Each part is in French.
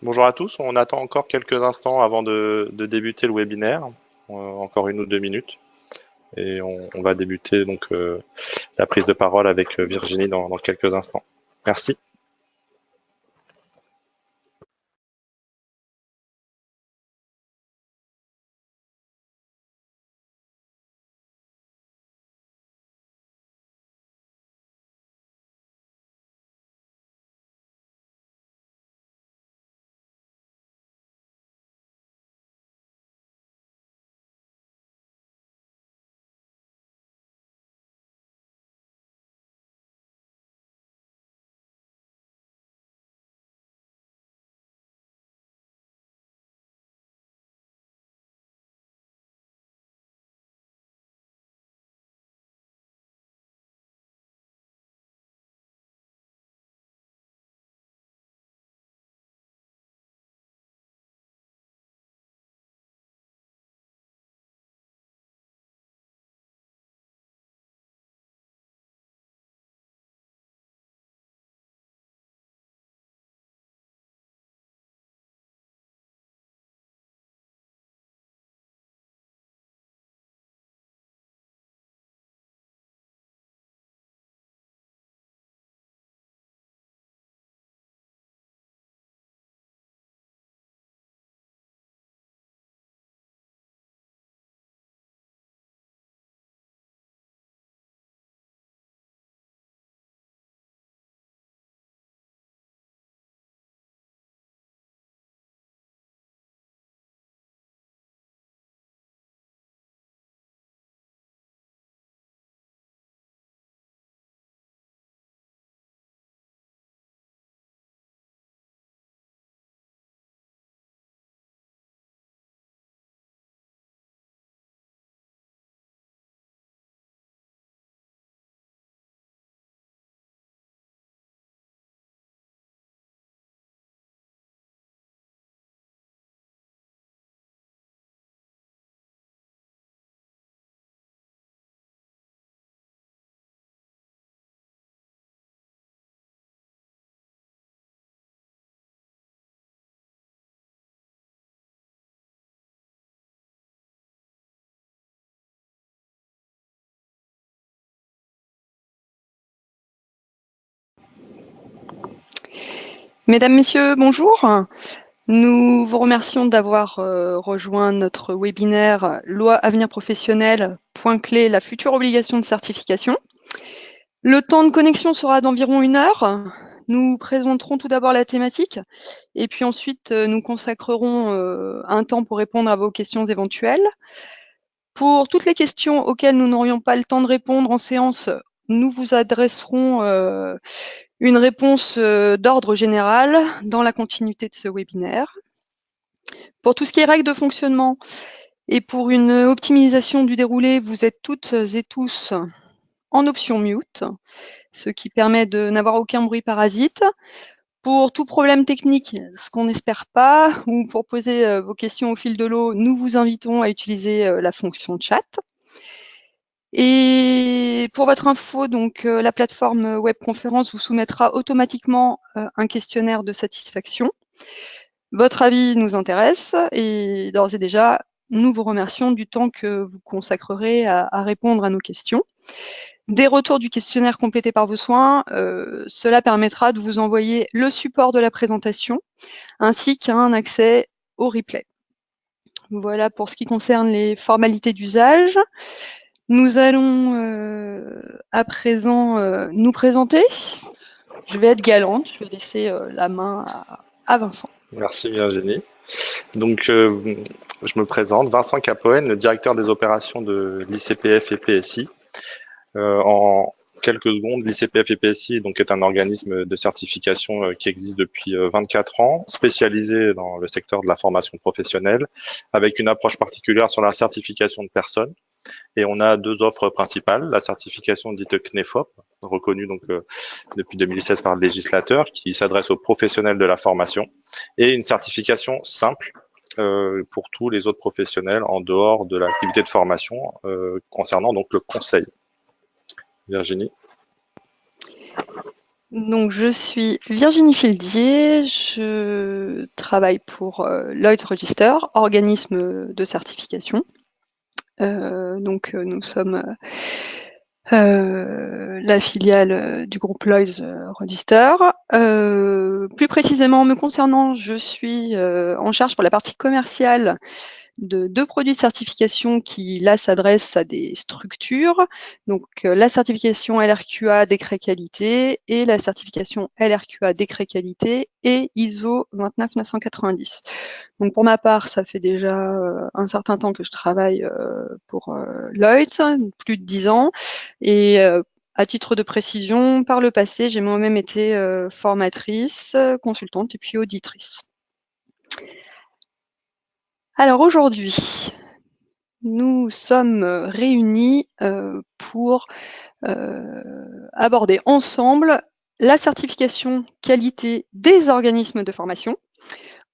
Bonjour à tous, on attend encore quelques instants avant de débuter le webinaire, encore 1 ou 2 minutes, et on va débuter donc la prise de parole avec Virginie dans quelques instants. Merci. Mesdames, Messieurs, bonjour. Nous vous remercions d'avoir rejoint notre webinaire Loi Avenir Professionnel, point clé, la future obligation de certification. Le temps de connexion sera d'environ 1 heure. Nous présenterons tout d'abord la thématique et puis ensuite nous consacrerons un temps pour répondre à vos questions éventuelles. Pour toutes les questions auxquelles nous n'aurions pas le temps de répondre en séance, nous vous adresserons une réponse d'ordre général dans la continuité de ce webinaire. Pour tout ce qui est règles de fonctionnement et pour une optimisation du déroulé, vous êtes toutes et tous en option mute, ce qui permet de n'avoir aucun bruit parasite. Pour tout problème technique, ce qu'on n'espère pas, ou pour poser vos questions au fil de l'eau, nous vous invitons à utiliser la fonction chat. Et pour votre info, donc la plateforme webconférence vous soumettra automatiquement un questionnaire de satisfaction. Votre avis nous intéresse et d'ores et déjà, nous vous remercions du temps que vous consacrerez à répondre à nos questions. Des retours du questionnaire complété par vos soins, cela permettra de vous envoyer le support de la présentation ainsi qu'un accès au replay. Voilà pour ce qui concerne les formalités d'usage. Nous allons à présent nous présenter. Je vais être galante, je vais laisser la main à Vincent. Merci Virginie. Donc je me présente, Vincent Capoen, le directeur des opérations de l'ICPF et PSI. En quelques secondes, l'ICPF et PSI donc, est un organisme de certification qui existe depuis 24 ans, spécialisé dans le secteur de la formation professionnelle, avec une approche particulière sur la certification de personnes. Et on a 2 offres principales, la certification dite CNEFOP, reconnue donc depuis 2016 par le législateur, qui s'adresse aux professionnels de la formation, et une certification simple pour tous les autres professionnels en dehors de l'activité de formation, concernant donc le conseil. Virginie. Donc, je suis Virginie Fildier, je travaille pour Lloyd's Register, organisme de certification. Nous sommes la filiale du groupe Lloyd's Register. Plus précisément, me concernant, je suis en charge pour la partie commerciale de 2 produits de certification qui, là, s'adressent à des structures. Donc, la certification LRQA décret qualité et la certification LRQA décret qualité et ISO 29990. Donc, pour ma part, ça fait déjà un certain temps que je travaille pour Lloyd's, plus de 10 ans. Et à titre de précision, par le passé, j'ai moi-même été formatrice, consultante et puis auditrice. Alors aujourd'hui, nous sommes réunis pour aborder ensemble la certification qualité des organismes de formation,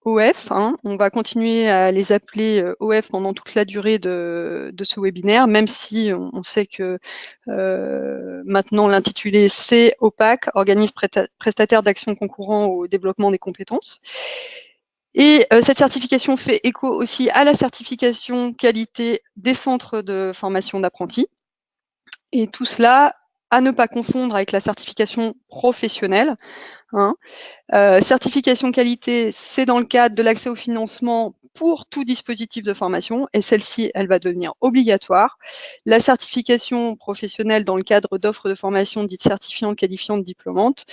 OF. On va continuer à les appeler OF pendant toute la durée de ce webinaire, même si on sait que maintenant l'intitulé c'est OPAC, organisme prestataire d'action concourant au développement des compétences. Et cette certification fait écho aussi à la certification qualité des centres de formation d'apprentis. Et tout cela à ne pas confondre avec la certification professionnelle. Certification qualité, c'est dans le cadre de l'accès au financement pour tout dispositif de formation et celle-ci, elle va devenir obligatoire. La certification professionnelle dans le cadre d'offres de formation dites certifiantes, qualifiantes, diplômantes,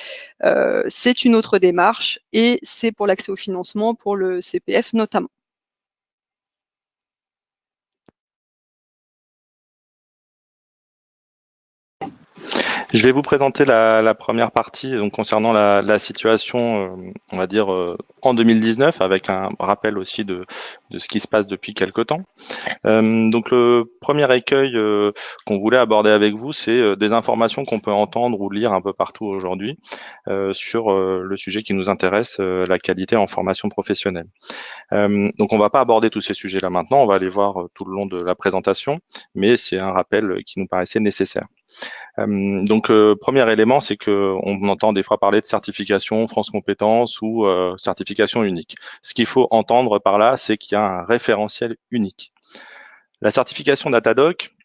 c'est une autre démarche et c'est pour l'accès au financement pour le CPF notamment. Je vais vous présenter la première partie donc concernant la situation, on va dire, en 2019, avec un rappel aussi de ce qui se passe depuis quelque temps. Donc le premier écueil qu'on voulait aborder avec vous, c'est des informations qu'on peut entendre ou lire un peu partout aujourd'hui sur le sujet qui nous intéresse, la qualité en formation professionnelle. Donc on va pas aborder tous ces sujets-là maintenant, on va les voir tout le long de la présentation, mais c'est un rappel qui nous paraissait nécessaire. Donc, premier élément, c'est que on entend des fois parler de certification France Compétences ou certification unique. Ce qu'il faut entendre par là, c'est qu'il y a un référentiel unique. La certification Datadoc,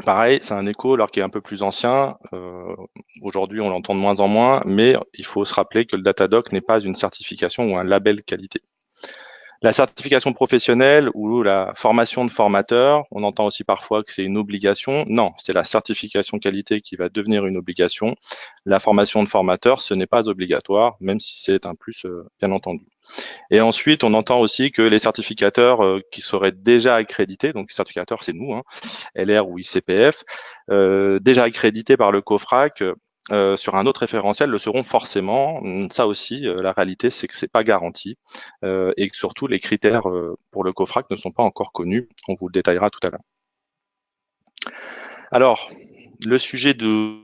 pareil, c'est un écho alors qui est un peu plus ancien. Aujourd'hui, on l'entend de moins en moins, mais il faut se rappeler que le Datadoc n'est pas une certification ou un label qualité. La certification professionnelle ou la formation de formateur, on entend aussi parfois que c'est une obligation. Non, c'est la certification qualité qui va devenir une obligation. La formation de formateur, ce n'est pas obligatoire, même si c'est un plus, bien entendu. Et ensuite, on entend aussi que les certificateurs qui seraient déjà accrédités, donc les certificateurs, c'est nous, LR ou ICPF, déjà accrédités par le COFRAC, sur un autre référentiel le seront forcément. Ça aussi, la réalité, c'est que c'est pas garanti et que surtout les critères pour le COFRAC ne sont pas encore connus. On vous le détaillera tout à l'heure. Alors, le sujet de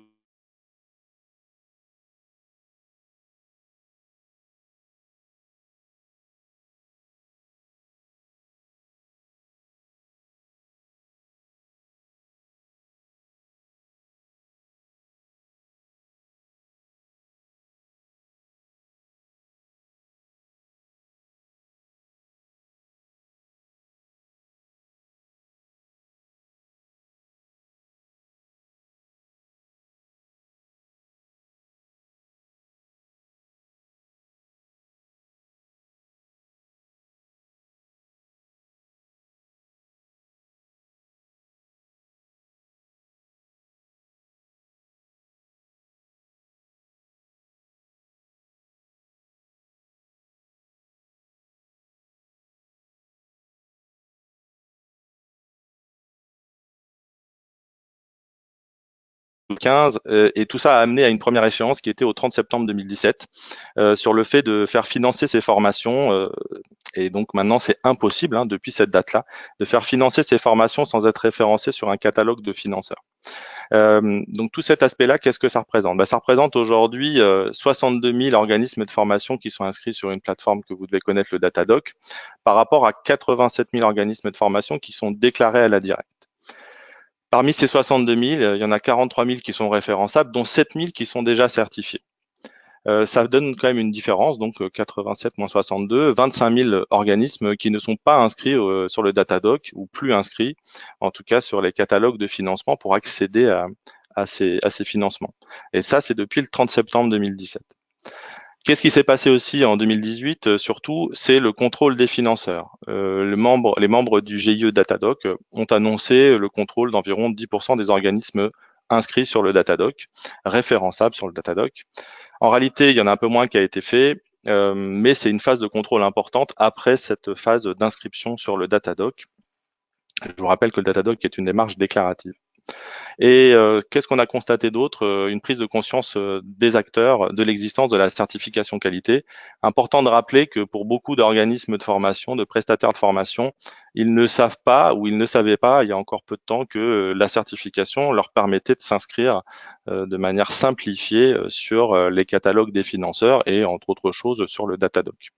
et tout ça a amené à une première échéance qui était au 30 septembre 2017 sur le fait de faire financer ces formations. Et donc maintenant, c'est impossible depuis cette date-là de faire financer ces formations sans être référencé sur un catalogue de financeurs. Donc tout cet aspect-là, qu'est-ce que ça représente? Ça représente aujourd'hui 62 000 organismes de formation qui sont inscrits sur une plateforme que vous devez connaître, le Datadoc, par rapport à 87 000 organismes de formation qui sont déclarés à la directe. Parmi ces 62 000, il y en a 43 000 qui sont référençables, dont 7 000 qui sont déjà certifiés. Ça donne quand même une différence, donc 87 moins 62, 25 000 organismes qui ne sont pas inscrits sur le Datadoc ou plus inscrits, en tout cas sur les catalogues de financement pour accéder à ces financements. Et ça, c'est depuis le 30 septembre 2017. Qu'est-ce qui s'est passé aussi en 2018 surtout, c'est le contrôle des financeurs. Les membres du GIE Datadoc ont annoncé le contrôle d'environ 10% des organismes inscrits sur le Datadoc, référençables sur le Datadoc. En réalité, il y en a un peu moins qui a été fait, mais c'est une phase de contrôle importante après cette phase d'inscription sur le Datadoc. Je vous rappelle que le Datadoc est une démarche déclarative. Et qu'est-ce qu'on a constaté d'autre? Une prise de conscience des acteurs de l'existence de la certification qualité. Important de rappeler que pour beaucoup d'organismes de formation, de prestataires de formation, ils ne savent pas ou ils ne savaient pas il y a encore peu de temps que la certification leur permettait de s'inscrire de manière simplifiée sur les catalogues des financeurs et entre autres choses sur le Datadoc.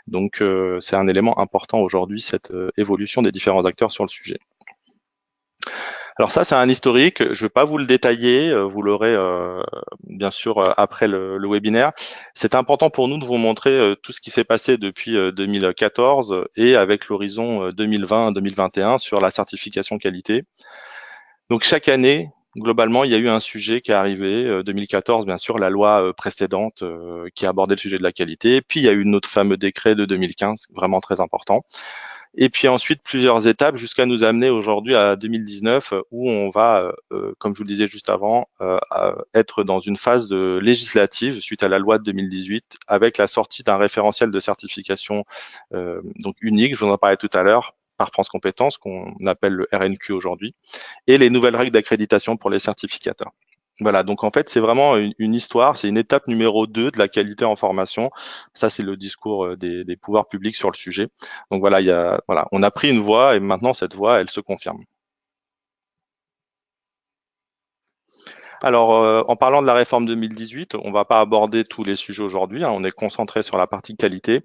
Donc c'est un élément important aujourd'hui, cette évolution des différents acteurs sur le sujet. Alors ça, c'est un historique. Je ne vais pas vous le détailler. Vous l'aurez bien sûr après le webinaire. C'est important pour nous de vous montrer tout ce qui s'est passé depuis 2014 et avec l'horizon 2020-2021 sur la certification qualité. Donc chaque année, globalement, il y a eu un sujet qui est arrivé. 2014, bien sûr, la loi précédente qui a abordé le sujet de la qualité. Puis il y a eu notre fameux décret de 2015, vraiment très important. Et puis ensuite, plusieurs étapes jusqu'à nous amener aujourd'hui à 2019 où on va, comme je vous le disais juste avant, être dans une phase de législative suite à la loi de 2018 avec la sortie d'un référentiel de certification donc unique, je vous en parlais tout à l'heure, par France Compétences, qu'on appelle le RNQ aujourd'hui, et les nouvelles règles d'accréditation pour les certificateurs. Voilà, donc en fait, c'est vraiment une histoire, c'est une étape numéro 2 de la qualité en formation. Ça, c'est le discours des pouvoirs publics sur le sujet. Donc voilà, voilà, on a pris une voie et maintenant, cette voie, elle se confirme. Alors, en parlant de la réforme 2018, on ne va pas aborder tous les sujets aujourd'hui, hein, on est concentré sur la partie qualité,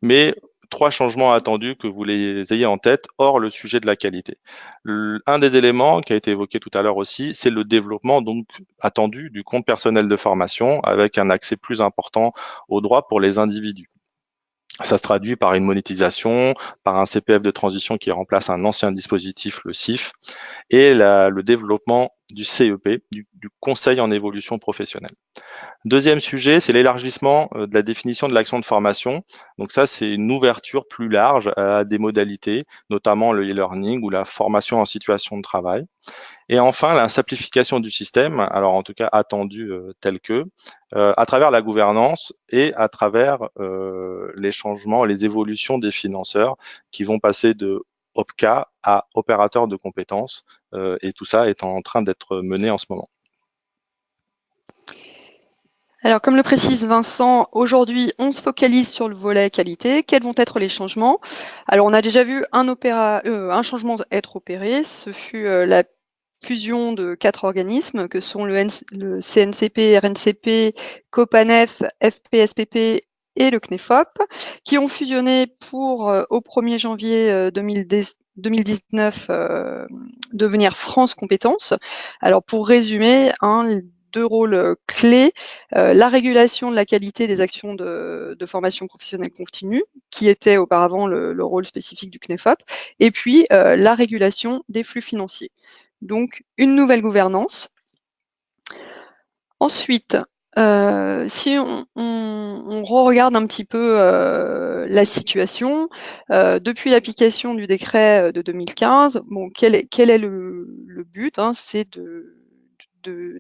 mais 3 changements attendus que vous les ayez en tête, hors le sujet de la qualité. Un des éléments qui a été évoqué tout à l'heure aussi, c'est le développement donc attendu du compte personnel de formation avec un accès plus important aux droits pour les individus. Ça se traduit par une monétisation, par un CPF de transition qui remplace un ancien dispositif, le CIF, et le développement du CEP, du Conseil en évolution professionnelle. Deuxième sujet, c'est l'élargissement de la définition de l'action de formation. Donc ça, c'est une ouverture plus large à des modalités, notamment le e-learning ou la formation en situation de travail. Et enfin, la simplification du système, alors en tout cas attendu tel que, à travers la gouvernance et à travers les changements, les évolutions des financeurs qui vont passer de OPCA à opérateur de compétences, et tout ça est en train d'être mené en ce moment. Alors, comme le précise Vincent, aujourd'hui, on se focalise sur le volet qualité. Quels vont être les changements? Alors, on a déjà vu un changement être opéré. Ce fut la fusion de 4 organismes que sont le CNCP, RNCP, COPANEF, FPSPP et le CNEFOP, qui ont fusionné pour, au 1er janvier 2019, devenir France Compétences. Alors, pour résumer, les 2 rôles clés, la régulation de la qualité des actions de formation professionnelle continue, qui était auparavant le rôle spécifique du CNEFOP, et puis la régulation des flux financiers. Donc, une nouvelle gouvernance. Ensuite, si on re-regarde un petit peu la situation, depuis l'application du décret de 2015, bon, quel est le but, hein? C'est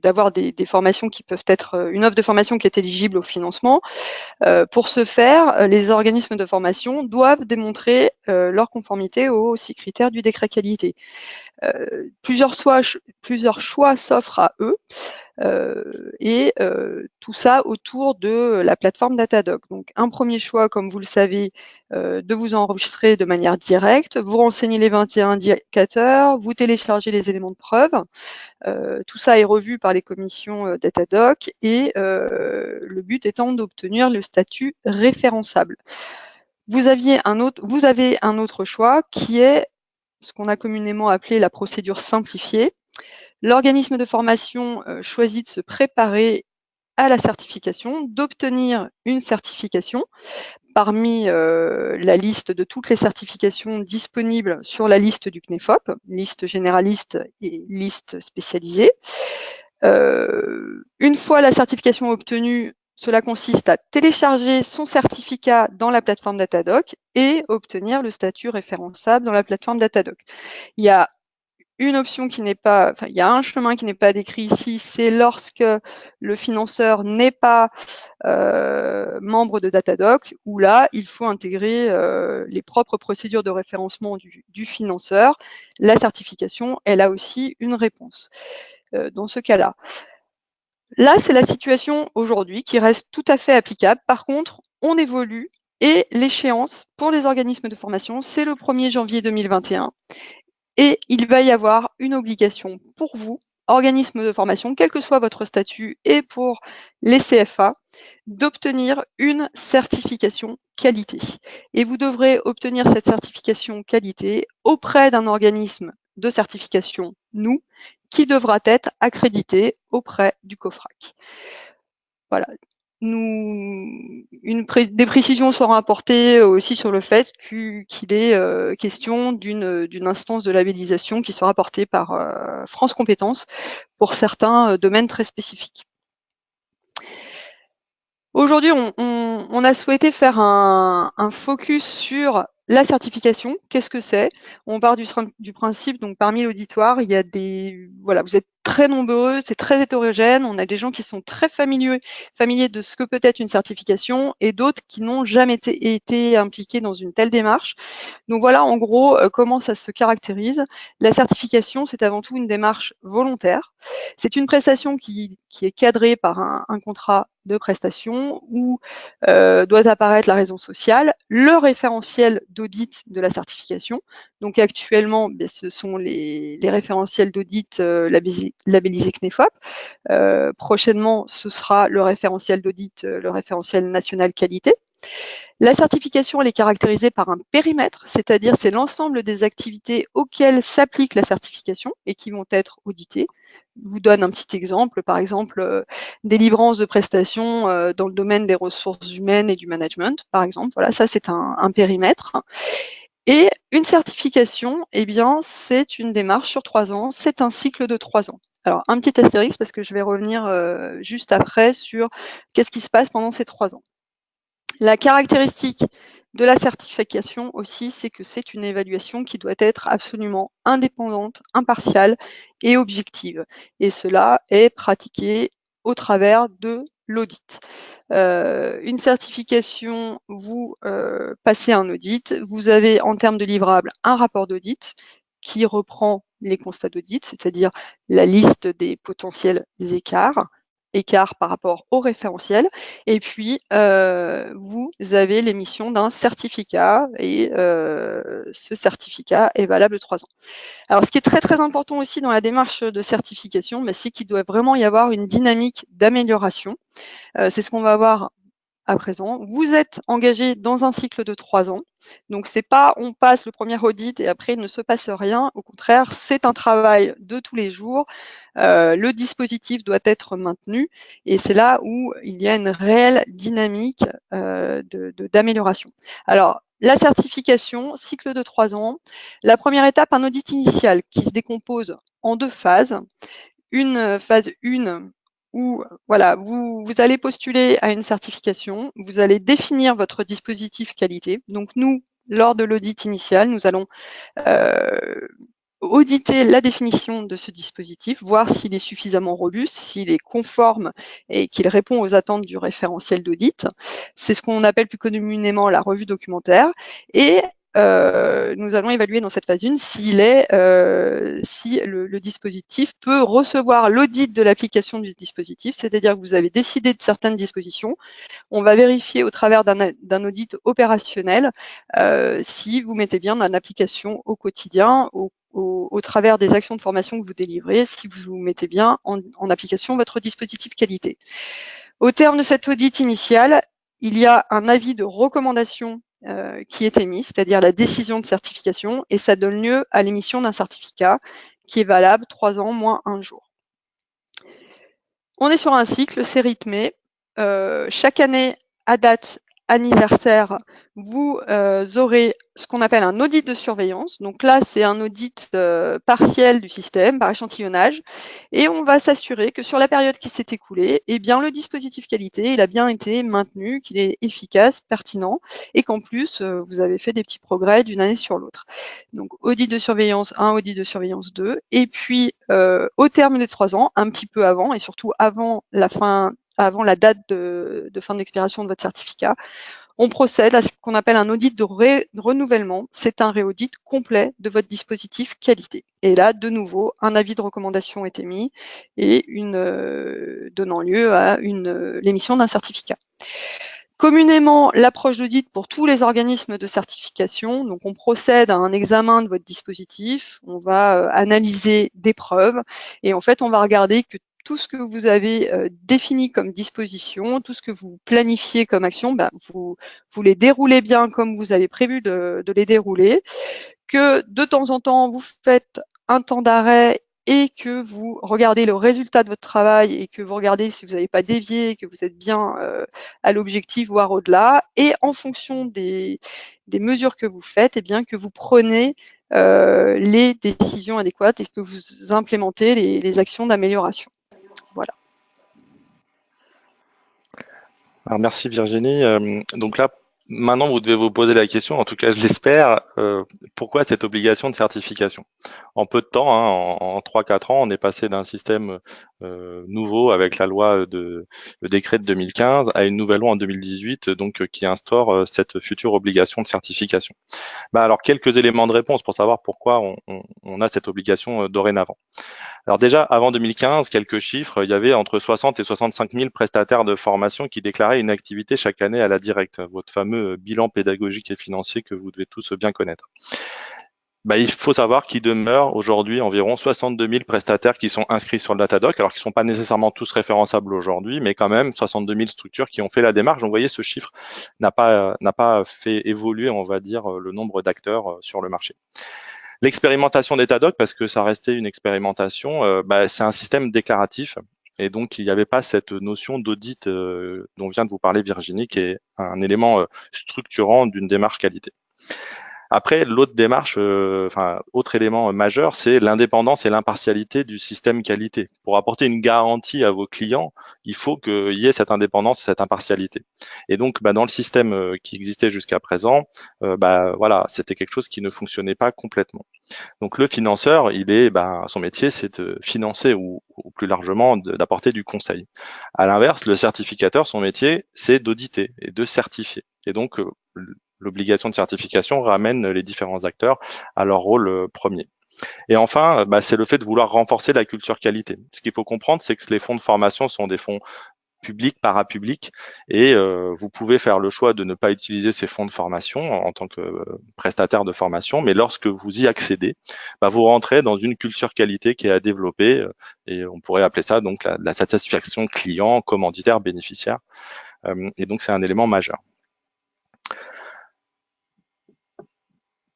d'avoir des formations qui peuvent être, une offre de formation qui est éligible au financement. Pour ce faire, les organismes de formation doivent démontrer leur conformité aux 6 critères du décret qualité. Plusieurs choix s'offrent à eux, et tout ça autour de la plateforme Datadoc. Donc un premier choix, comme vous le savez, de vous enregistrer de manière directe, vous renseignez les 21 indicateurs, vous téléchargez les éléments de preuve. Tout ça est revu par les commissions Datadoc et le but étant d'obtenir le statut référençable. Vous avez un autre choix qui est ce qu'on a communément appelé la procédure simplifiée. L'organisme de formation choisit de se préparer à la certification d'obtenir une certification parmi la liste de toutes les certifications disponibles sur la liste du CNEFOP, liste généraliste et liste spécialisée. Une fois la certification obtenue, cela consiste à télécharger son certificat dans la plateforme Datadoc et obtenir le statut référençable dans la plateforme Datadoc. Il y a une option qui n'est pas, enfin, il y a un chemin qui n'est pas décrit ici, c'est lorsque le financeur n'est pas membre de Datadoc, où là, il faut intégrer les propres procédures de référencement du financeur. La certification, elle a aussi une réponse dans ce cas-là. Là, c'est la situation aujourd'hui qui reste tout à fait applicable. Par contre, on évolue et l'échéance pour les organismes de formation, c'est le 1er janvier 2021. Et il va y avoir une obligation pour vous, organisme de formation, quel que soit votre statut, et pour les CFA, d'obtenir une certification qualité. Et vous devrez obtenir cette certification qualité auprès d'un organisme de certification, nous, qui devra être accrédité auprès du COFRAC. Voilà. Des précisions seront apportées aussi sur le fait qu'il est question d'une instance de labellisation qui sera portée par France Compétences pour certains domaines très spécifiques. Aujourd'hui, on a souhaité faire un focus sur la certification. Qu'est-ce que c'est? On part du principe, donc parmi l'auditoire, il y a voilà, vous êtes très nombreux, c'est très hétérogène. On a des gens qui sont très familiers de ce que peut être une certification et d'autres qui n'ont jamais été impliqués dans une telle démarche. Donc voilà, en gros, comment ça se caractérise. La certification, c'est avant tout une démarche volontaire. C'est une prestation qui est cadrée par un contrat de prestation où doit apparaître la raison sociale, le référentiel d'audit de la certification. Donc actuellement, ce sont les référentiels d'audit labellisés CNEFOP. Prochainement, ce sera le référentiel d'audit, le référentiel national qualité. La certification, elle est caractérisée par un périmètre, c'est-à-dire c'est l'ensemble des activités auxquelles s'applique la certification et qui vont être auditées. Je vous donne un petit exemple, par exemple, délivrance de prestations dans le domaine des ressources humaines et du management, par exemple. Voilà, ça c'est un périmètre. Et une certification, eh bien, c'est une démarche sur 3 ans, c'est un cycle de 3 ans. Alors, un petit astérisque parce que je vais revenir juste après sur qu'est-ce qui se passe pendant ces 3 ans. La caractéristique de la certification aussi, c'est que c'est une évaluation qui doit être absolument indépendante, impartiale et objective. Et cela est pratiqué au travers de l'audit. Une certification, vous passez un audit, vous avez en termes de livrables un rapport d'audit qui reprend les constats d'audit, c'est-à-dire la liste des potentiels écarts par rapport au référentiel. Et puis, vous avez l'émission d'un certificat et ce certificat est valable 3 ans. Alors, ce qui est très, très important aussi dans la démarche de certification, c'est qu'il doit vraiment y avoir une dynamique d'amélioration. C'est ce qu'on va voir à présent. Vous êtes engagé dans un cycle de 3 ans. Donc, c'est pas on passe le premier audit et après il ne se passe rien. Au contraire, c'est un travail de tous les jours. Le dispositif doit être maintenu et c'est là où il y a une réelle dynamique d'amélioration. Alors, la certification, cycle de 3 ans. La première étape, un audit initial qui se décompose en 2 phases. Une phase 1 où voilà, vous allez postuler à une certification, vous allez définir votre dispositif qualité. Donc nous, lors de l'audit initial, nous allons auditer la définition de ce dispositif, voir s'il est suffisamment robuste, s'il est conforme et qu'il répond aux attentes du référentiel d'audit. C'est ce qu'on appelle plus communément la revue documentaire. Et nous allons évaluer dans cette phase 1 si le dispositif peut recevoir l'audit de l'application du dispositif, c'est-à-dire que vous avez décidé de certaines dispositions. On va vérifier au travers d'un audit opérationnel si vous mettez bien en application au quotidien, au travers des actions de formation que vous délivrez, si vous mettez bien en application votre dispositif qualité. Au terme de cet audit initial, il y a un avis de recommandation qui est émis, c'est-à-dire la décision de certification, et ça donne lieu à l'émission d'un certificat qui est valable 3 ans moins 1 jour. On est sur un cycle, c'est rythmé. Chaque année, à date anniversaire, vous aurez ce qu'on appelle un audit de surveillance. Donc là, c'est un audit partiel du système par échantillonnage. Et on va s'assurer que sur la période qui s'est écoulée, eh bien, le dispositif qualité, il a bien été maintenu, qu'il est efficace, pertinent, et qu'en plus, vous avez fait des petits progrès d'une année sur l'autre. Donc, audit de surveillance 1, audit de surveillance 2. Et puis, au terme des 3 ans, un petit peu avant, et surtout avant la date de fin d'expiration de votre certificat, on procède à ce qu'on appelle un audit de renouvellement. C'est un réaudit complet de votre dispositif qualité. Et là, de nouveau, un avis de recommandation est émis et donnant lieu à l'émission d'un certificat. Communément, l'approche d'audit pour tous les organismes de certification, donc on procède à un examen de votre dispositif, on va analyser des preuves et en fait on va regarder que tout ce que vous avez défini comme disposition, tout ce que vous planifiez comme action, vous les déroulez bien comme vous avez prévu de les dérouler, que de temps en temps vous faites un temps d'arrêt et que vous regardez le résultat de votre travail et que vous regardez si vous n'avez pas dévié, que vous êtes bien à l'objectif, voire au-delà, et en fonction des mesures que vous faites, eh bien que vous prenez les décisions adéquates et que vous implémentez les actions d'amélioration. Voilà. Alors merci Virginie. Donc là, maintenant vous devez vous poser la question, en tout cas je l'espère, pourquoi cette obligation de certification? En peu de temps, hein, en 3-4 ans, on est passé d'un système nouveau avec la loi le décret de 2015 à une nouvelle loi en 2018, donc qui instaure cette future obligation de certification. Alors quelques éléments de réponse pour savoir pourquoi on a cette obligation dorénavant. Alors déjà, avant 2015, quelques chiffres, il y avait entre 60 et 65 000 prestataires de formation qui déclaraient une activité chaque année à la directe, votre fameux bilan pédagogique et financier que vous devez tous bien connaître. Il faut savoir qu'il demeure aujourd'hui environ 62 000 prestataires qui sont inscrits sur le Datadoc, alors qu'ils ne sont pas nécessairement tous référençables aujourd'hui, mais quand même 62 000 structures qui ont fait la démarche. Donc vous voyez, ce chiffre n'a pas fait évoluer, on va dire, le nombre d'acteurs sur le marché. L'expérimentation d'État-Doc, parce que ça restait une expérimentation, c'est un système déclaratif. Et donc, il n'y avait pas cette notion d'audit dont vient de vous parler Virginie, qui est un élément structurant d'une démarche qualité. Après, l'autre démarche, autre élément majeur, c'est l'indépendance et l'impartialité du système qualité. Pour apporter une garantie à vos clients, il faut qu'il y ait cette indépendance, cette impartialité. Et donc, dans le système qui existait jusqu'à présent, voilà, c'était quelque chose qui ne fonctionnait pas complètement. Donc, le financeur, son métier, c'est de financer ou plus largement d'apporter du conseil. À l'inverse, le certificateur, son métier, c'est d'auditer et de certifier. Et donc, l'obligation de certification ramène les différents acteurs à leur rôle premier. Et enfin, c'est le fait de vouloir renforcer la culture qualité. Ce qu'il faut comprendre, c'est que les fonds de formation sont des fonds publics, parapublics, et vous pouvez faire le choix de ne pas utiliser ces fonds de formation en tant que prestataire de formation, mais lorsque vous y accédez, vous rentrez dans une culture qualité qui est à développer, et on pourrait appeler ça donc la satisfaction client, commanditaire, bénéficiaire, et donc c'est un élément majeur.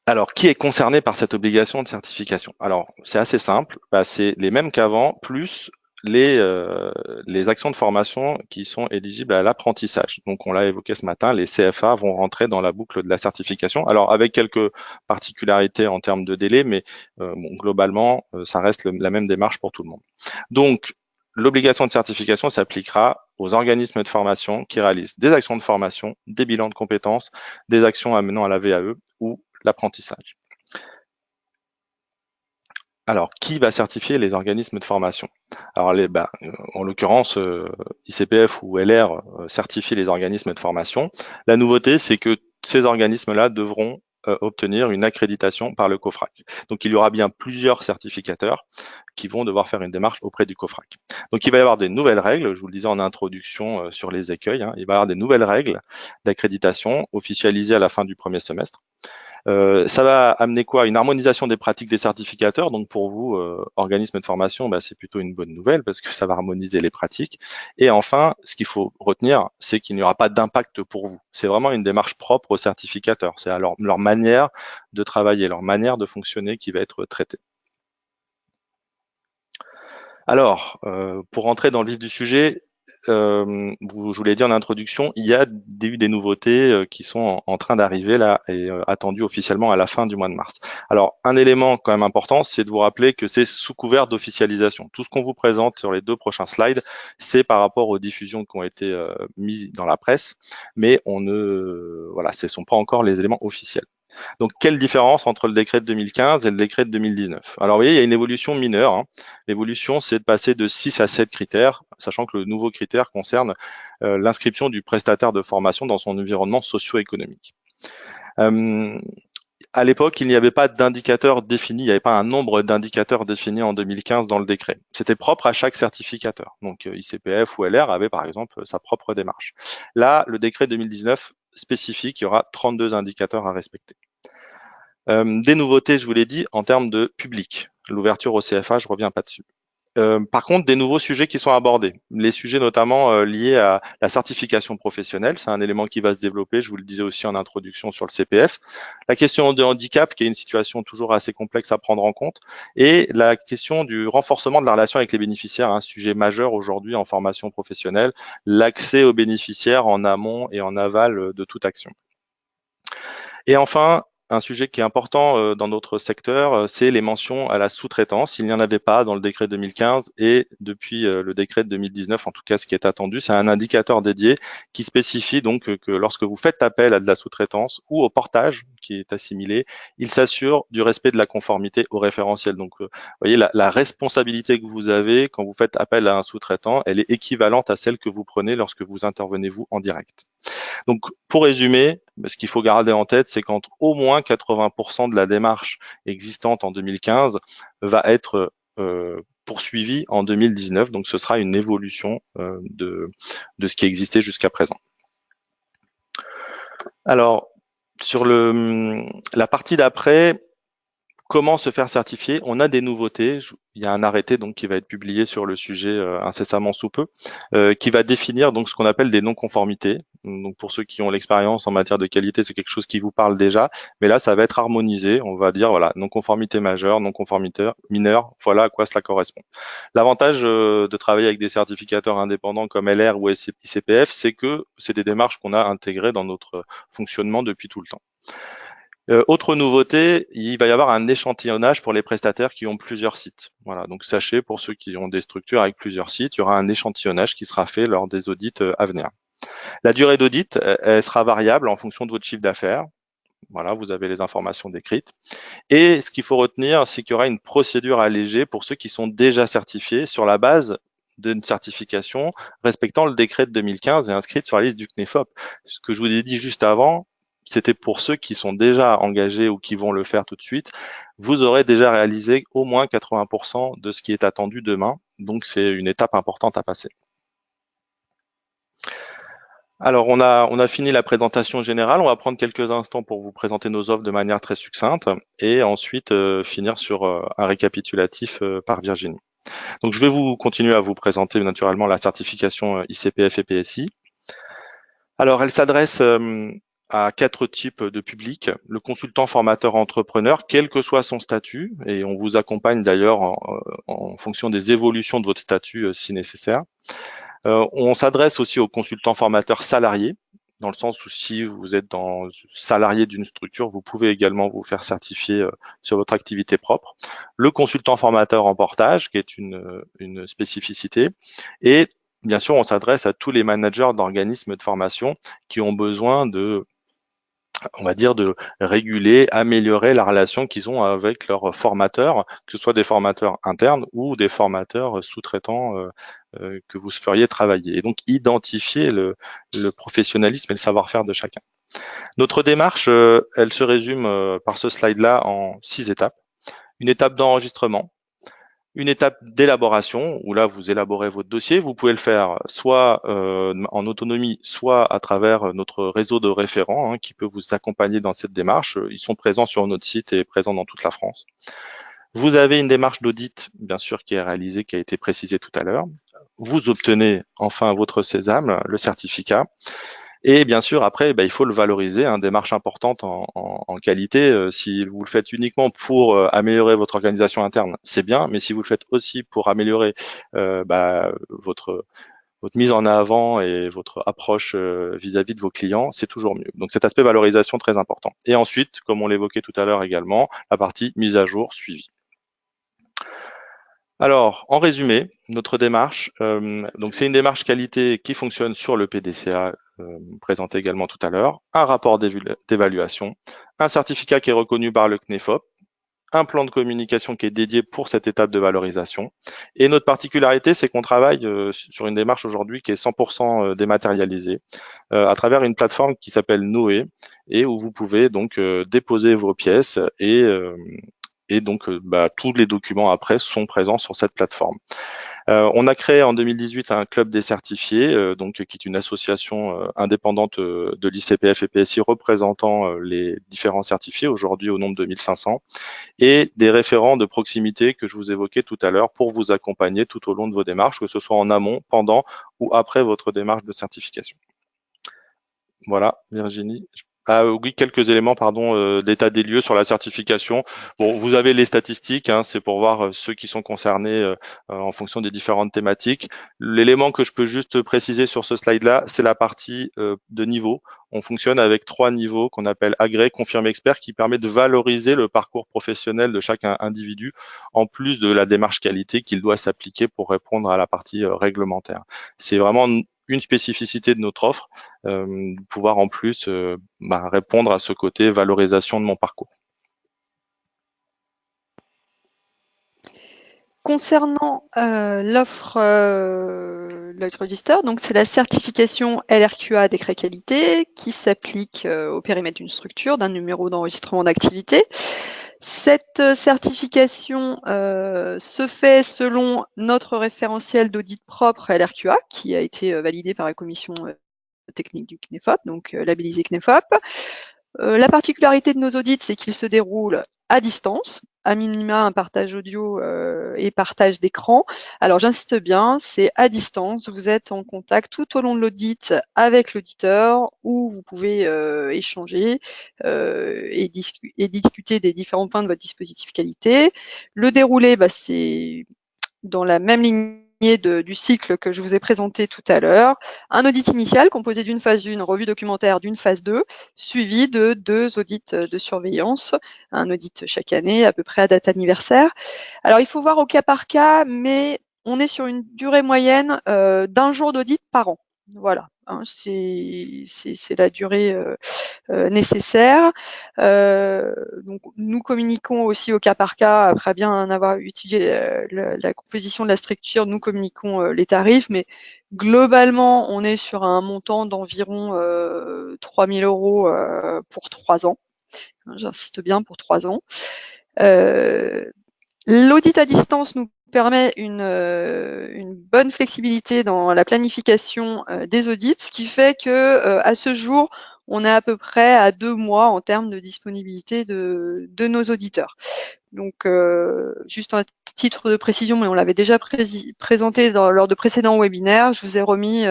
Alors, qui est concerné par cette obligation de certification? Alors, c'est assez simple, c'est les mêmes qu'avant, plus les actions de formation qui sont éligibles à l'apprentissage. Donc, on l'a évoqué ce matin, les CFA vont rentrer dans la boucle de la certification. Alors, avec quelques particularités en termes de délai, mais globalement, ça reste la même démarche pour tout le monde. Donc, l'obligation de certification s'appliquera aux organismes de formation qui réalisent des actions de formation, des bilans de compétences, des actions amenant à la VAE ou l'apprentissage. Alors, qui va certifier les organismes de formation? Alors, en l'occurrence, ICPF ou LR certifient les organismes de formation. La nouveauté, c'est que ces organismes-là devront obtenir une accréditation par le COFRAC. Donc, il y aura bien plusieurs certificateurs qui vont devoir faire une démarche auprès du COFRAC. Donc, il va y avoir des nouvelles règles, je vous le disais en introduction sur les écueils, il va y avoir des nouvelles règles d'accréditation officialisées à la fin du premier semestre. Ça va amener quoi? Une harmonisation des pratiques des certificateurs. Donc pour vous, organismes de formation, c'est plutôt une bonne nouvelle parce que ça va harmoniser les pratiques. Et enfin, ce qu'il faut retenir, c'est qu'il n'y aura pas d'impact pour vous. C'est vraiment une démarche propre aux certificateurs. C'est alors leur manière de travailler, leur manière de fonctionner qui va être traitée. Alors, pour rentrer dans le vif du sujet, je vous l'ai dit en introduction, il y a eu des nouveautés qui sont en train d'arriver là et attendues officiellement à la fin du mois de mars. Alors, un élément quand même important, c'est de vous rappeler que c'est sous couvert d'officialisation. Tout ce qu'on vous présente sur les 2 prochains slides, c'est par rapport aux diffusions qui ont été mises dans la presse, mais voilà, ce ne sont pas encore les éléments officiels. Donc, quelle différence entre le décret de 2015 et le décret de 2019? Alors, vous voyez, il y a une évolution mineure, hein. L'évolution, c'est de passer de 6 à 7 critères, sachant que le nouveau critère concerne l'inscription du prestataire de formation dans son environnement socio-économique. À l'époque, il n'y avait pas d'indicateur défini, il n'y avait pas un nombre d'indicateurs définis en 2015 dans le décret. C'était propre à chaque certificateur. Donc, ICPF ou LR avait par exemple sa propre démarche. Là, le décret 2019 spécifie qu'il y aura 32 indicateurs à respecter. Des nouveautés, je vous l'ai dit, en termes de public. L'ouverture au CFA, je reviens pas dessus. Par contre, des nouveaux sujets qui sont abordés. Les sujets notamment liés à la certification professionnelle, c'est un élément qui va se développer, je vous le disais aussi en introduction sur le CPF. La question de handicap, qui est une situation toujours assez complexe à prendre en compte, et la question du renforcement de la relation avec les bénéficiaires, un sujet majeur aujourd'hui en formation professionnelle, l'accès aux bénéficiaires en amont et en aval de toute action. Et enfin, un sujet qui est important dans notre secteur, c'est les mentions à la sous-traitance. Il n'y en avait pas dans le décret 2015 et depuis le décret de 2019, en tout cas ce qui est attendu, c'est un indicateur dédié qui spécifie donc que lorsque vous faites appel à de la sous-traitance ou au portage qui est assimilé, il s'assure du respect de la conformité au référentiel. Donc, vous voyez, la responsabilité que vous avez quand vous faites appel à un sous-traitant, elle est équivalente à celle que vous prenez lorsque vous intervenez vous en direct. Donc, pour résumer, ce qu'il faut garder en tête, c'est qu'entre au moins 80% de la démarche existante en 2015 va être poursuivie en 2019. Donc, ce sera une évolution de ce qui existait jusqu'à présent. Alors, sur la partie d'après, comment se faire certifier? On a des nouveautés. Il y a un arrêté donc qui va être publié sur le sujet incessamment sous peu, qui va définir donc ce qu'on appelle des non-conformités. Donc pour ceux qui ont l'expérience en matière de qualité, c'est quelque chose qui vous parle déjà, mais là ça va être harmonisé. On va dire voilà, non-conformité majeure, non-conformité mineure. Voilà à quoi cela correspond. L'avantage de travailler avec des certificateurs indépendants comme LR ou ICPF, c'est que c'est des démarches qu'on a intégrées dans notre fonctionnement depuis tout le temps. Autre nouveauté, il va y avoir un échantillonnage pour les prestataires qui ont plusieurs sites. Voilà, donc sachez, pour ceux qui ont des structures avec plusieurs sites, il y aura un échantillonnage qui sera fait lors des audits à venir. La durée d'audit, elle sera variable en fonction de votre chiffre d'affaires. Voilà, vous avez les informations décrites. Et ce qu'il faut retenir, c'est qu'il y aura une procédure allégée pour ceux qui sont déjà certifiés sur la base d'une certification respectant le décret de 2015 et inscrite sur la liste du CNEFOP. Ce que je vous ai dit juste avant, c'était pour ceux qui sont déjà engagés ou qui vont le faire tout de suite. Vous aurez déjà réalisé au moins 80% de ce qui est attendu demain. Donc, c'est une étape importante à passer. Alors, on a fini la présentation générale. On va prendre quelques instants pour vous présenter nos offres de manière très succincte et ensuite finir sur un récapitulatif par Virginie. Donc, je vais vous continuer à vous présenter naturellement la certification ICPF et PSI. Alors, elle s'adresse à 4 types de publics. Le consultant formateur entrepreneur, quel que soit son statut, et on vous accompagne d'ailleurs en fonction des évolutions de votre statut si nécessaire. On s'adresse aussi aux consultants formateurs salariés, dans le sens où si vous êtes salarié d'une structure, vous pouvez également vous faire certifier sur votre activité propre. Le consultant formateur en portage, qui est une spécificité, et bien sûr, on s'adresse à tous les managers d'organismes de formation qui ont besoin de réguler, améliorer la relation qu'ils ont avec leurs formateurs, que ce soit des formateurs internes ou des formateurs sous-traitants que vous feriez travailler. Et donc, identifier le professionnalisme et le savoir-faire de chacun. Notre démarche, elle se résume par ce slide-là en 6 étapes. Une étape d'enregistrement, une étape d'élaboration, où là, vous élaborez votre dossier. Vous pouvez le faire soit en autonomie, soit à travers notre réseau de référents qui peut vous accompagner dans cette démarche. Ils sont présents sur notre site et présents dans toute la France. Vous avez une démarche d'audit, bien sûr, qui est réalisée, qui a été précisée tout à l'heure. Vous obtenez enfin votre sésame, le certificat. Et bien sûr, après, il faut le valoriser, hein, démarche importante en qualité. Si vous le faites uniquement pour améliorer votre organisation interne, c'est bien, mais si vous le faites aussi pour améliorer votre mise en avant et votre approche vis-à-vis de vos clients, c'est toujours mieux. Donc cet aspect valorisation très important. Et ensuite, comme on l'évoquait tout à l'heure également, la partie mise à jour suivi. Alors, en résumé, notre démarche, donc c'est une démarche qualité qui fonctionne sur le PDCA présenté également tout à l'heure, un rapport d'évaluation, un certificat qui est reconnu par le CNEFOP, un plan de communication qui est dédié pour cette étape de valorisation. Et notre particularité, c'est qu'on travaille sur une démarche aujourd'hui qui est 100% dématérialisée à travers une plateforme qui s'appelle Noé et où vous pouvez donc déposer vos pièces et donc tous les documents après sont présents sur cette plateforme. On a créé en 2018 un club des certifiés, donc qui est une association indépendante de l'ICPF et PSI représentant les différents certifiés, aujourd'hui au nombre de 1500, et des référents de proximité que je vous évoquais tout à l'heure pour vous accompagner tout au long de vos démarches, que ce soit en amont, pendant ou après votre démarche de certification. Voilà, Virginie. Ah oui, quelques éléments, pardon, d'état des lieux sur la certification. Bon, vous avez les statistiques, hein, c'est pour voir ceux qui sont concernés en fonction des différentes thématiques. L'élément que je peux juste préciser sur ce slide-là, c'est la partie de niveau. On fonctionne avec 3 niveaux qu'on appelle agré, confirmé, expert, qui permet de valoriser le parcours professionnel de chaque individu, en plus de la démarche qualité qu'il doit s'appliquer pour répondre à la partie réglementaire. C'est vraiment une spécificité de notre offre, pouvoir en plus répondre à ce côté valorisation de mon parcours. Concernant l'offre Lloyd's Register, donc c'est la certification LRQA décret qualité qui s'applique au périmètre d'une structure, d'un numéro d'enregistrement d'activité. Cette certification se fait selon notre référentiel d'audit propre LRQA qui a été validé par la commission technique du CNEFOP, donc labellisé CNEFOP. La particularité de nos audits, c'est qu'ils se déroulent à distance, à minima un partage audio et partage d'écran. Alors j'insiste bien, c'est à distance, vous êtes en contact tout au long de l'audit avec l'auditeur où vous pouvez échanger et discuter des différents points de votre dispositif qualité. Le déroulé, c'est dans la même lignée du cycle que je vous ai présenté tout à l'heure, un audit initial composé d'une phase 1, revue documentaire d'une phase 2, suivi de 2 audits de surveillance, un audit chaque année à peu près à date anniversaire. Alors il faut voir au cas par cas, mais on est sur une durée moyenne d'1 jour d'audit par an. Voilà, hein, c'est la durée nécessaires. Donc, nous communiquons aussi au cas par cas, après bien avoir étudié la composition de la structure, nous communiquons les tarifs, mais globalement, on est sur un montant d'environ 3 000 € pour 3 ans. J'insiste bien, pour 3 ans. L'audit à distance nous permet une bonne flexibilité dans la planification des audits, ce qui fait que à ce jour, on est à peu près à 2 mois en termes de disponibilité de nos auditeurs. Donc, juste un titre de précision, mais on l'avait déjà présenté lors de précédents webinaires, je vous ai remis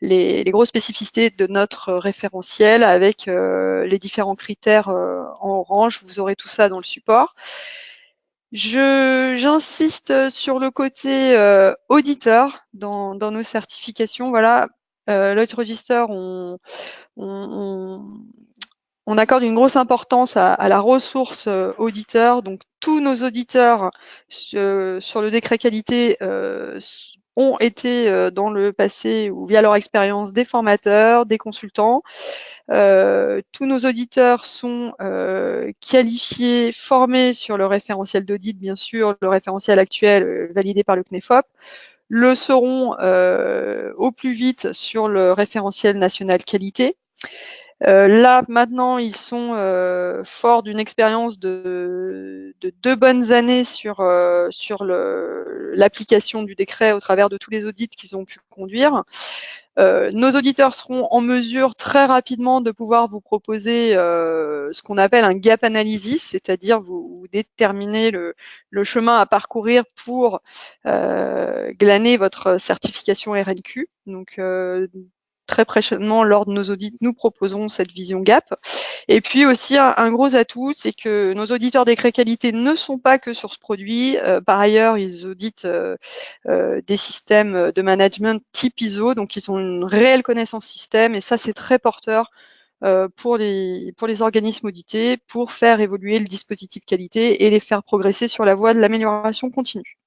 les grosses spécificités de notre référentiel avec les différents critères en orange. Vous aurez tout ça dans le support. J'insiste sur le côté auditeur dans nos certifications. Voilà, Lloyd's Register, on accorde une grosse importance à la ressource auditeur. Donc, tous nos auditeurs sur le décret qualité ont été dans le passé ou via leur expérience des formateurs, des consultants. Tous nos auditeurs sont qualifiés, formés sur le référentiel d'audit, bien sûr, le référentiel actuel validé par le CNEFOP, le seront au plus vite sur le référentiel national qualité. Là, maintenant, ils sont forts d'une expérience de 2 bonnes années sur l'application du décret au travers de tous les audits qu'ils ont pu conduire. Nos auditeurs seront en mesure très rapidement de pouvoir vous proposer ce qu'on appelle un gap analysis, c'est-à-dire vous déterminer le chemin à parcourir pour glaner votre certification RNQ. Donc, très prochainement, lors de nos audits, nous proposons cette vision gap. Et puis aussi, un gros atout, c'est que nos auditeurs décret qualité ne sont pas que sur ce produit. Par ailleurs, ils auditent des systèmes de management type ISO, donc ils ont une réelle connaissance système, et ça, c'est très porteur pour les organismes audités, pour faire évoluer le dispositif qualité et les faire progresser sur la voie de l'amélioration continue.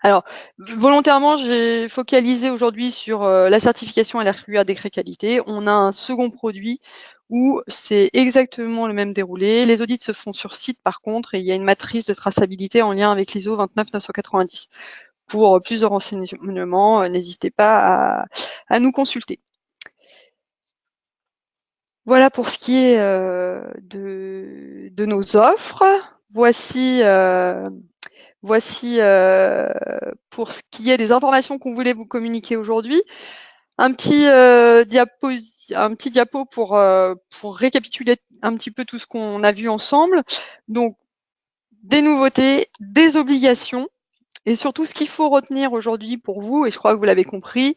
Alors, volontairement, j'ai focalisé aujourd'hui sur la certification LRQA décret qualité. On a un second produit où c'est exactement le même déroulé. Les audits se font sur site par contre, et il y a une matrice de traçabilité en lien avec l'ISO 29990. Pour plus de renseignements, n'hésitez pas à nous consulter. Voilà pour ce qui est de nos offres. Voici pour ce qui est des informations qu'on voulait vous communiquer aujourd'hui. Un petit diapo pour récapituler un petit peu tout ce qu'on a vu ensemble. Donc, des nouveautés, des obligations, et surtout ce qu'il faut retenir aujourd'hui pour vous, et je crois que vous l'avez compris,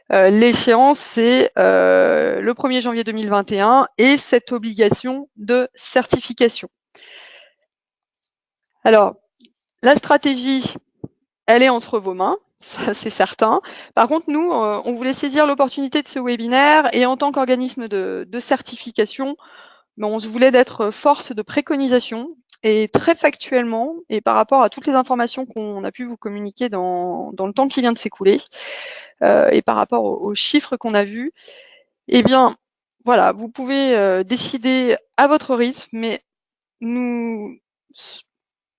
l'échéance, c'est le 1er janvier 2021 et cette obligation de certification. Alors, la stratégie, elle est entre vos mains, ça c'est certain. Par contre, nous, on voulait saisir l'opportunité de ce webinaire et en tant qu'organisme de certification, on se voulait d'être force de préconisation et très factuellement, et par rapport à toutes les informations qu'on a pu vous communiquer dans le temps qui vient de s'écouler, et par rapport aux chiffres qu'on a vus, eh bien, voilà, vous pouvez décider à votre rythme, mais nous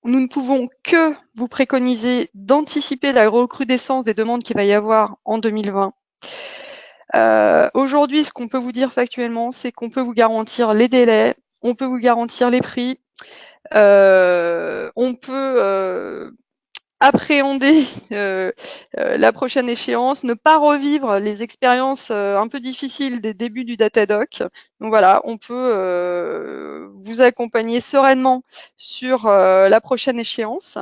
ne pouvons que vous préconiser d'anticiper la recrudescence des demandes qu'il va y avoir en 2020. Aujourd'hui, ce qu'on peut vous dire factuellement, c'est qu'on peut vous garantir les délais, on peut vous garantir les prix, on peut appréhender la prochaine échéance, ne pas revivre les expériences un peu difficiles des débuts du Datadoc. Donc voilà, on peut vous accompagner sereinement sur la prochaine échéance.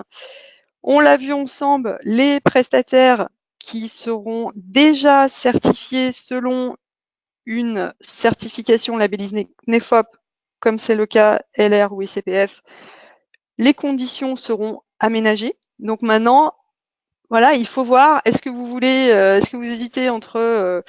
On l'a vu ensemble, les prestataires qui seront déjà certifiés selon une certification labellisée CNEFOP, comme c'est le cas LR ou ICPF, les conditions seront aménagées. Donc maintenant, voilà, il faut voir, est-ce que vous hésitez entre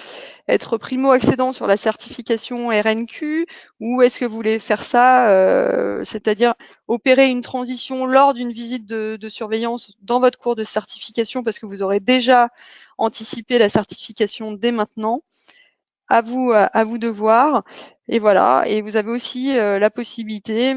être primo-accédant sur la certification RNQ ou est-ce que vous voulez faire ça, c'est-à-dire opérer une transition lors d'une visite de surveillance dans votre cours de certification parce que vous aurez déjà anticipé la certification dès maintenant. À vous de voir. Et voilà, et vous avez aussi la possibilité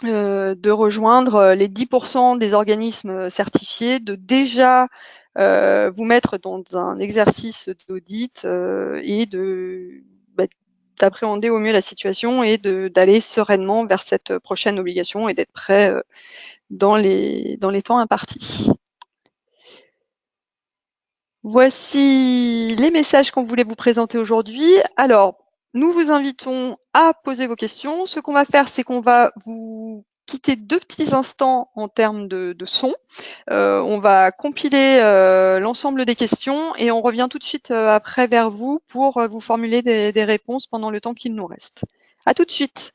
de rejoindre les 10% des organismes certifiés, de déjà vous mettre dans un exercice d'audit et d'appréhender au mieux la situation et d'aller sereinement vers cette prochaine obligation et d'être prêt dans les temps impartis. Voici les messages qu'on voulait vous présenter aujourd'hui. Alors, nous vous invitons à poser vos questions. Ce qu'on va faire, c'est qu'on va vous quitter 2 petits instants en termes de son. On va compiler l'ensemble des questions et on revient tout de suite après vers vous pour vous formuler des réponses pendant le temps qu'il nous reste. À tout de suite.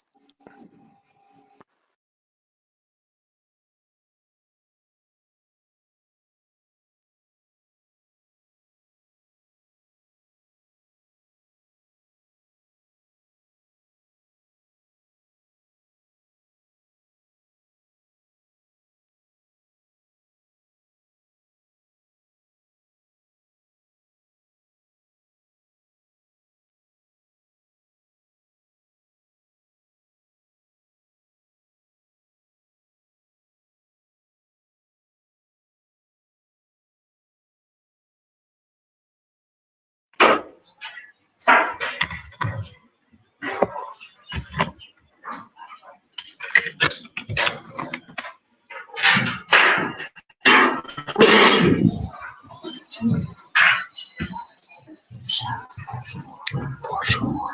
Bonjour.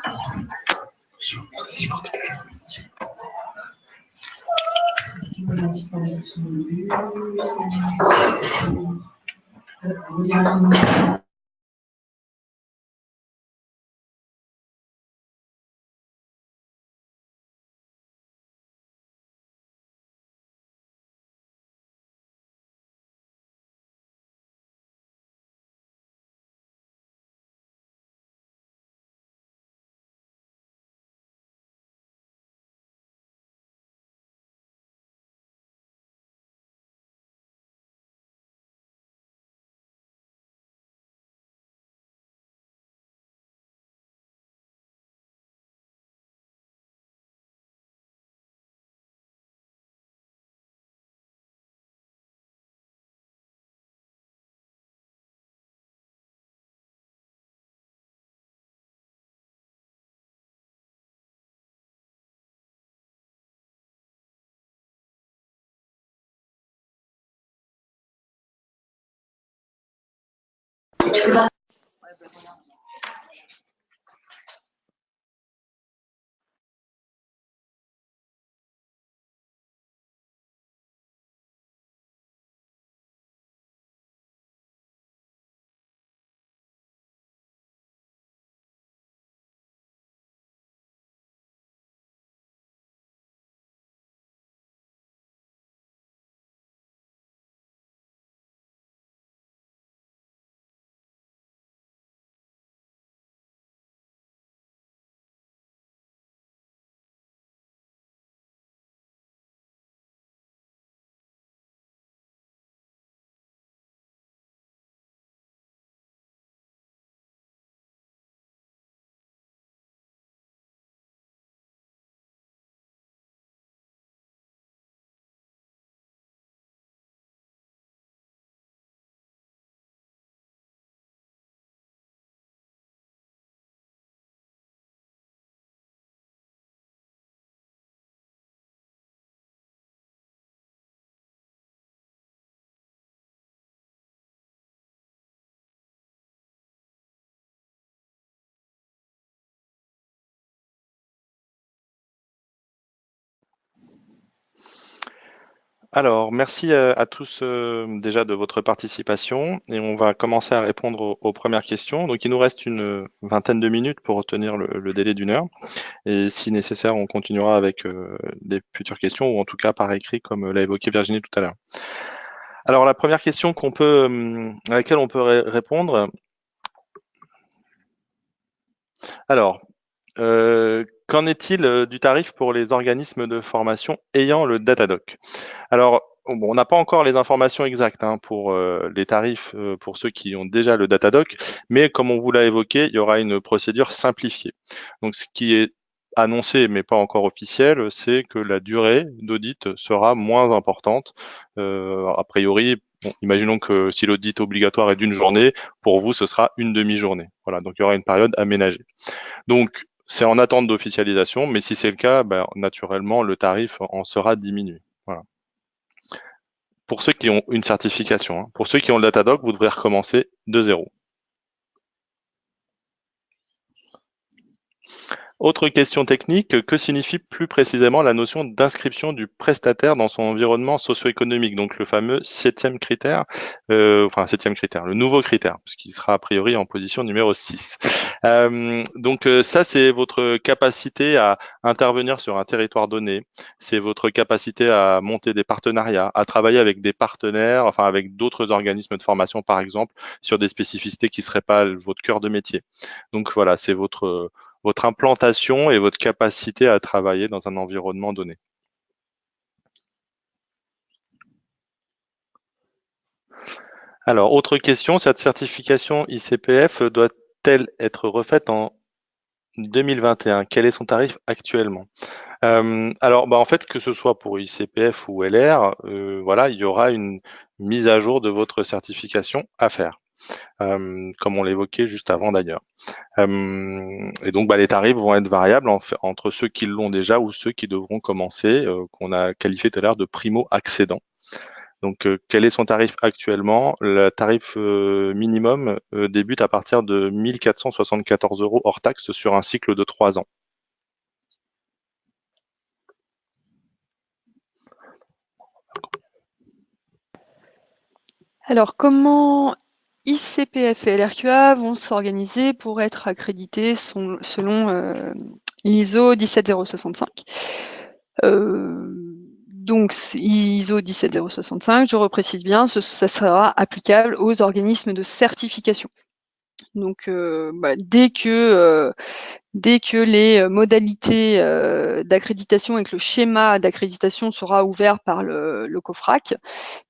Merci pour tout à l'heure. Alors, merci à tous déjà de votre participation et on va commencer à répondre aux premières questions. Donc, il nous reste une vingtaine de minutes pour retenir le délai d'une heure et si nécessaire, on continuera avec des futures questions ou en tout cas par écrit comme l'a évoqué Virginie tout à l'heure. Alors, la première question à laquelle on peut répondre. Alors, qu'en est-il du tarif pour les organismes de formation ayant le Datadoc? Alors, bon, on n'a pas encore les informations exactes pour les tarifs pour ceux qui ont déjà le Datadoc, mais comme on vous l'a évoqué, il y aura une procédure simplifiée. Donc, ce qui est annoncé, mais pas encore officiel, c'est que la durée d'audit sera moins importante. A priori, bon, imaginons que si l'audit obligatoire est d'une journée, pour vous, ce sera une demi-journée. Voilà, donc il y aura une période aménagée. Donc, c'est en attente d'officialisation, mais si c'est le cas, ben, naturellement, le tarif en sera diminué. Voilà. Pour ceux qui ont une certification, pour ceux qui ont le Datadoc, vous devrez recommencer de zéro. Autre question technique, que signifie plus précisément la notion d'inscription du prestataire dans son environnement socio-économique, donc le fameux septième critère, le nouveau critère, puisqu'il sera a priori en position numéro 6. Ça, c'est votre capacité à intervenir sur un territoire donné, c'est votre capacité à monter des partenariats, à travailler avec des partenaires, enfin avec d'autres organismes de formation par exemple, sur des spécificités qui ne seraient pas votre cœur de métier. Donc voilà, c'est votre implantation et votre capacité à travailler dans un environnement donné. Alors, autre question, cette certification ICPF doit-elle être refaite en 2021? Quel est son tarif actuellement? En fait, que ce soit pour ICPF ou LR, voilà, il y aura une mise à jour de votre certification à faire, comme on l'évoquait juste avant d'ailleurs. Et donc, les tarifs vont être variables entre ceux qui l'ont déjà ou ceux qui devront commencer, qu'on a qualifié tout à l'heure de primo-accédants. Donc, quel est son tarif actuellement? Le tarif minimum débute à partir de 1 474 € hors taxe sur un cycle de 3 ans. Alors, comment ICPF et LRQA vont s'organiser pour être accrédités selon l'ISO 17065 donc, ISO 17065, je reprécise bien, ça sera applicable aux organismes de certification. Donc, dès que les modalités d'accréditation et que le schéma d'accréditation sera ouvert par le COFRAC,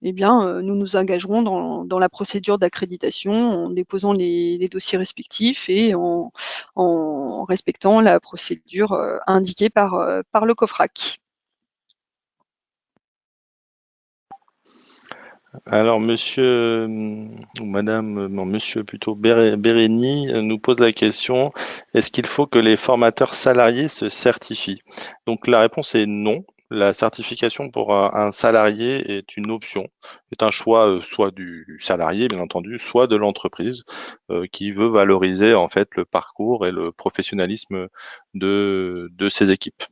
eh bien, nous nous engagerons dans la procédure d'accréditation en déposant les dossiers respectifs et en respectant la procédure indiquée par le COFRAC. Alors, monsieur ou madame, non, monsieur plutôt Bérény nous pose la question, est-ce qu'il faut que les formateurs salariés se certifient? Donc, la réponse est non. la certification pour un salarié est une option, est un choix soit du salarié, bien entendu, soit de l'entreprise qui veut valoriser en fait le parcours et le professionnalisme de ses équipes.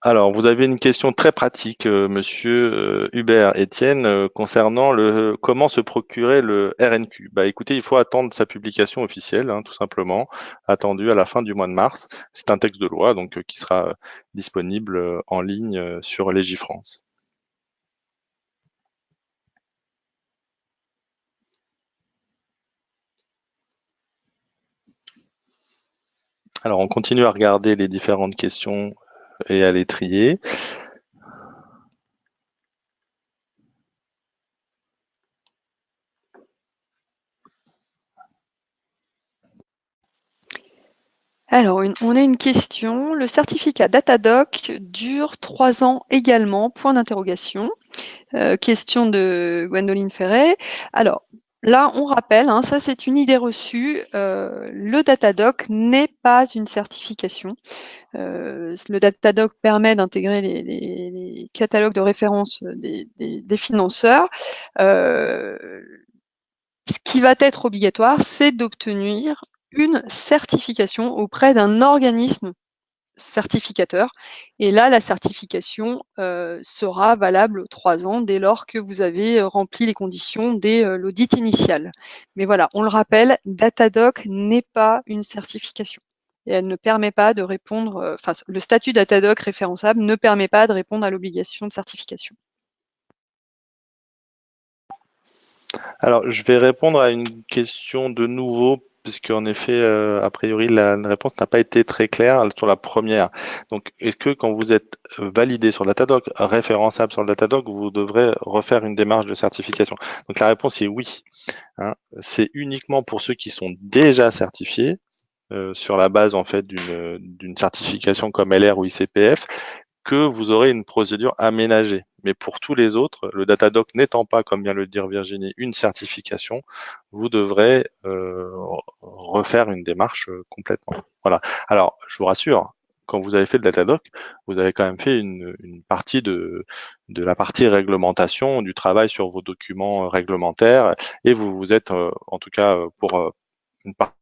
Alors, vous avez une question très pratique, monsieur Hubert Etienne, concernant comment se procurer le RNQ. Bah, écoutez, il faut attendre sa publication officielle, hein, tout simplement, attendue à la fin du mois de mars. C'est un texte de loi donc qui sera disponible en ligne sur Légifrance. Alors, on continue à regarder les différentes questions et à les trier. Alors, on a une question. Le certificat Datadoc dure 3 ans également, point d'interrogation. Question de Gwendoline Ferret. Alors, là, on rappelle, hein, ça c'est une idée reçue, le Datadoc n'est pas une certification. Le Datadoc permet d'intégrer les catalogues de référence des financeurs. Ce qui va être obligatoire, c'est d'obtenir une certification auprès d'un organisme certificateur. Et là, la certification sera valable 3 ans dès lors que vous avez rempli les conditions dès l'audit initial. Mais voilà, on le rappelle, Datadoc n'est pas une certification. Et elle ne permet pas de répondre, enfin, le statut Datadoc référençable ne permet pas de répondre à l'obligation de certification. Alors, je vais répondre à une question de nouveau, puisqu'en effet, a priori, la réponse n'a pas été très claire sur la première. Donc, est-ce que quand vous êtes validé sur le Datadoc, référençable sur le Datadoc, vous devrez refaire une démarche de certification? Donc, la réponse est oui. Hein. C'est uniquement pour ceux qui sont déjà certifiés, sur la base en fait d'une certification comme LR ou ICPF, que vous aurez une procédure aménagée. Mais pour tous les autres, le Datadoc n'étant pas, comme vient de le dire Virginie, une certification, vous devrez refaire une démarche complètement. Voilà. Alors, je vous rassure, quand vous avez fait le Datadoc, vous avez quand même fait une partie de la partie réglementation, du travail sur vos documents réglementaires, et vous vous êtes, en tout cas pour une partie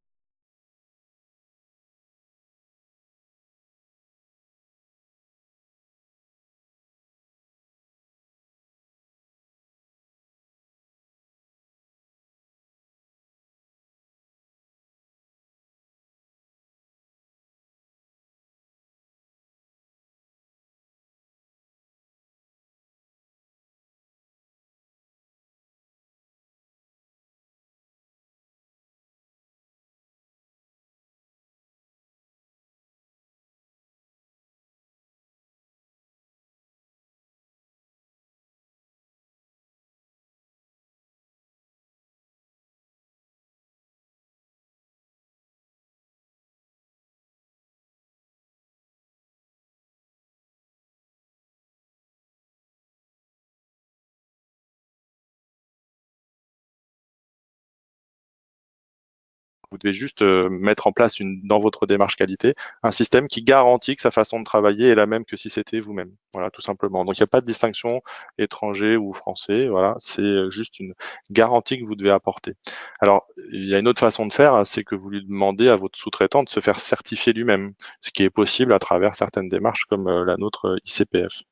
vous devez juste mettre en place dans votre démarche qualité un système qui garantit que sa façon de travailler est la même que si c'était vous-même. Voilà, tout simplement. Donc il n'y a pas de distinction étranger ou français. Voilà, c'est juste une garantie que vous devez apporter. Alors il y a une autre façon de faire, c'est que vous lui demandez à votre sous-traitant de se faire certifier lui-même, ce qui est possible à travers certaines démarches comme la nôtre ICPF.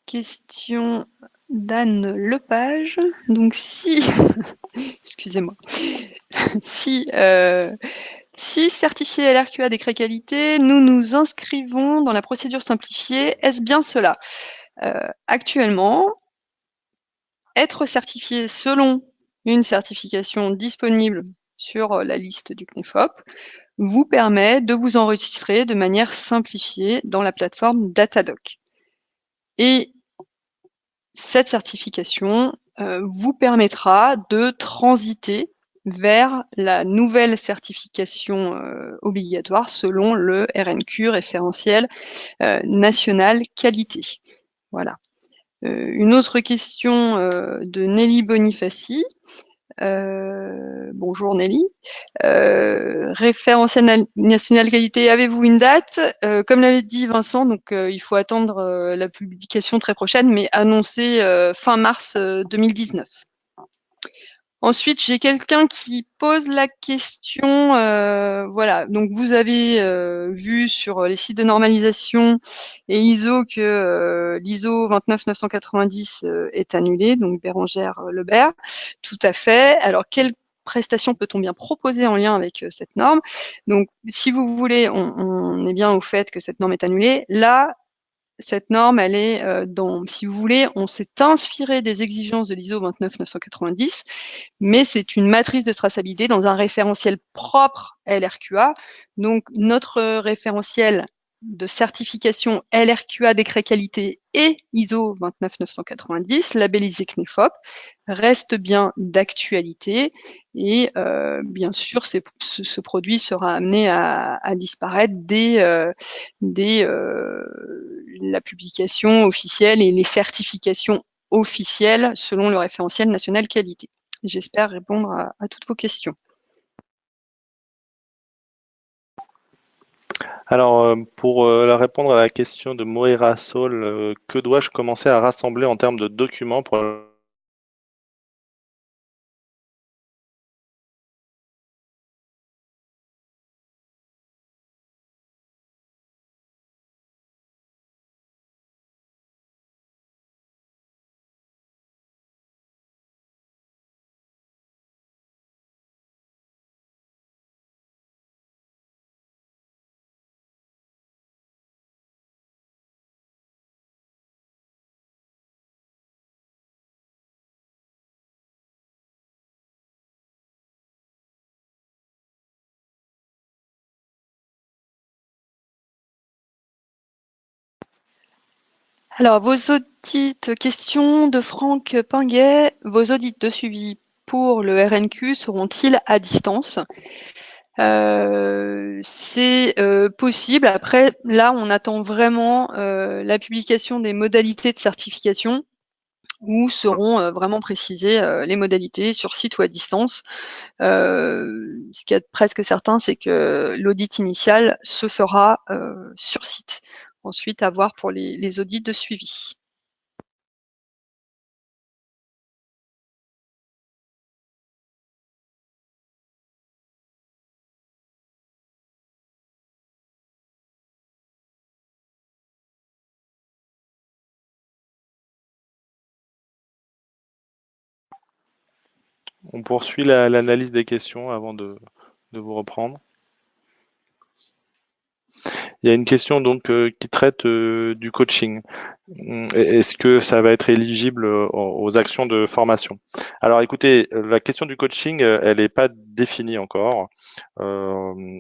Question d'Anne Lepage. Donc si, excusez-moi, si certifié LRQA décret qualité, nous nous inscrivons dans la procédure simplifiée, est-ce bien cela? Actuellement, être certifié selon une certification disponible sur la liste du CNEFOP vous permet de vous enregistrer de manière simplifiée dans la plateforme Datadoc. Et cette certification vous permettra de transiter vers la nouvelle certification obligatoire selon le RNQ référentiel national qualité. Voilà. Une autre question de Nelly Bonifaci. Bonjour Nelly. Référentiel national qualité, avez-vous une date? Comme l'avait dit Vincent, donc il faut attendre la publication très prochaine, mais annoncée fin mars 2019. Ensuite, j'ai quelqu'un qui pose la question, voilà, donc vous avez vu sur les sites de normalisation et ISO que l'ISO 29990 est annulé, donc Bérengère Lebert. Tout à fait. Alors, quelles prestations peut-on bien proposer en lien avec cette norme? Donc, si vous voulez, on est bien au fait que cette norme est annulée. Là, cette norme, elle est si vous voulez, on s'est inspiré des exigences de l'ISO 29990, mais c'est une matrice de traçabilité dans un référentiel propre LRQA. Donc, notre référentiel de certification LRQA décret qualité et ISO 29990, labellisé CNEFOP, reste bien d'actualité et bien sûr, ce produit sera amené à disparaître dès la publication officielle et les certifications officielles selon le référentiel national qualité. J'espère répondre à toutes vos questions. Alors, pour répondre à la question de Moira Saul, que dois-je commencer à rassembler en termes de documents pour Alors, vos audits, question de Franck Pinguet, vos audits de suivi pour le RNQ seront-ils à distance? C'est possible. Après, là, on attend vraiment la publication des modalités de certification où seront vraiment précisées les modalités sur site ou à distance. Ce qui est presque certain, c'est que l'audit initial se fera sur site. Ensuite, à voir pour les audits de suivi. on poursuit l'analyse des questions avant de vous reprendre? Il y a une question donc qui traite du coaching. Est-ce que ça va être éligible aux actions de formation? Alors écoutez, la question du coaching, elle n'est pas définie encore.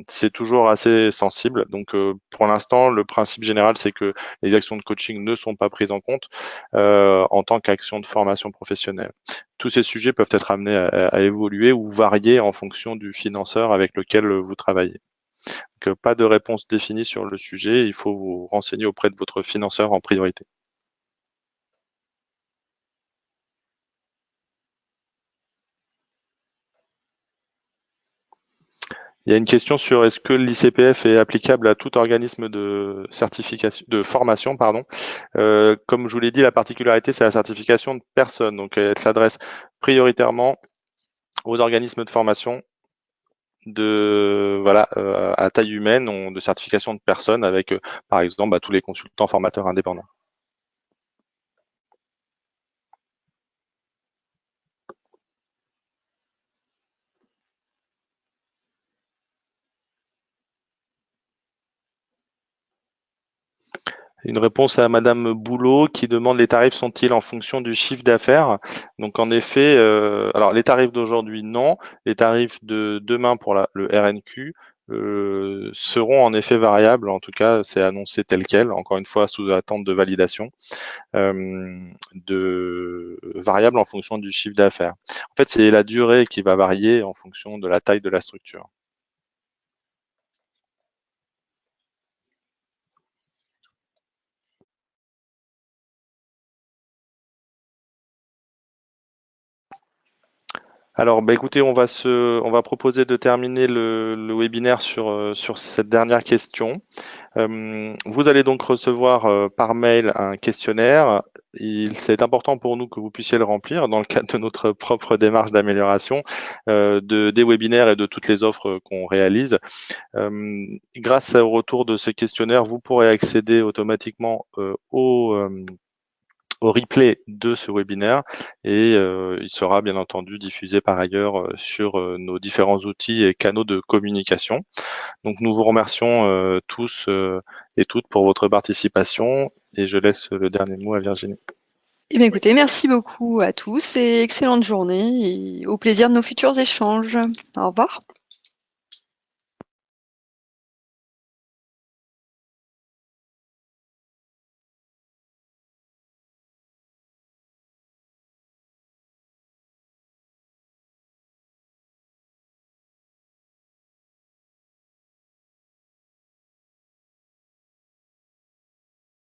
C'est toujours assez sensible. Donc pour l'instant, le principe général, c'est que les actions de coaching ne sont pas prises en compte en tant qu'action de formation professionnelle. Tous ces sujets peuvent être amenés à évoluer ou varier en fonction du financeur avec lequel vous travaillez. Donc, pas de réponse définie sur le sujet, il faut vous renseigner auprès de votre financeur en priorité. Il y a une question sur est-ce que l'ICPF est applicable à tout organisme de certification, de formation, pardon. Comme je vous l'ai dit, la particularité, c'est la certification de personnes. Donc, elle s'adresse prioritairement aux organismes de formation à taille humaine, de certification de personnes avec, par exemple, tous les consultants formateurs indépendants. Une réponse à Madame Boulot qui demande les tarifs sont-ils en fonction du chiffre d'affaires? Donc en effet, alors les tarifs d'aujourd'hui non, les tarifs de demain pour le RNQ seront en effet variables. En tout cas, c'est annoncé tel quel. Encore une fois, sous attente de validation, variables en fonction du chiffre d'affaires. En fait, c'est la durée qui va varier en fonction de la taille de la structure. Alors, bah, écoutez, on va proposer de terminer le webinaire sur cette dernière question. Vous allez donc recevoir par mail un questionnaire. C'est important pour nous que vous puissiez le remplir dans le cadre de notre propre démarche d'amélioration des webinaires et de toutes les offres qu'on réalise. Grâce au retour de ce questionnaire, vous pourrez accéder automatiquement au replay de ce webinaire et il sera bien entendu diffusé par ailleurs sur nos différents outils et canaux de communication. Donc nous vous remercions tous et toutes pour votre participation et je laisse le dernier mot à Virginie. Eh bien, écoutez, merci beaucoup à tous et excellente journée et au plaisir de nos futurs échanges. Au revoir.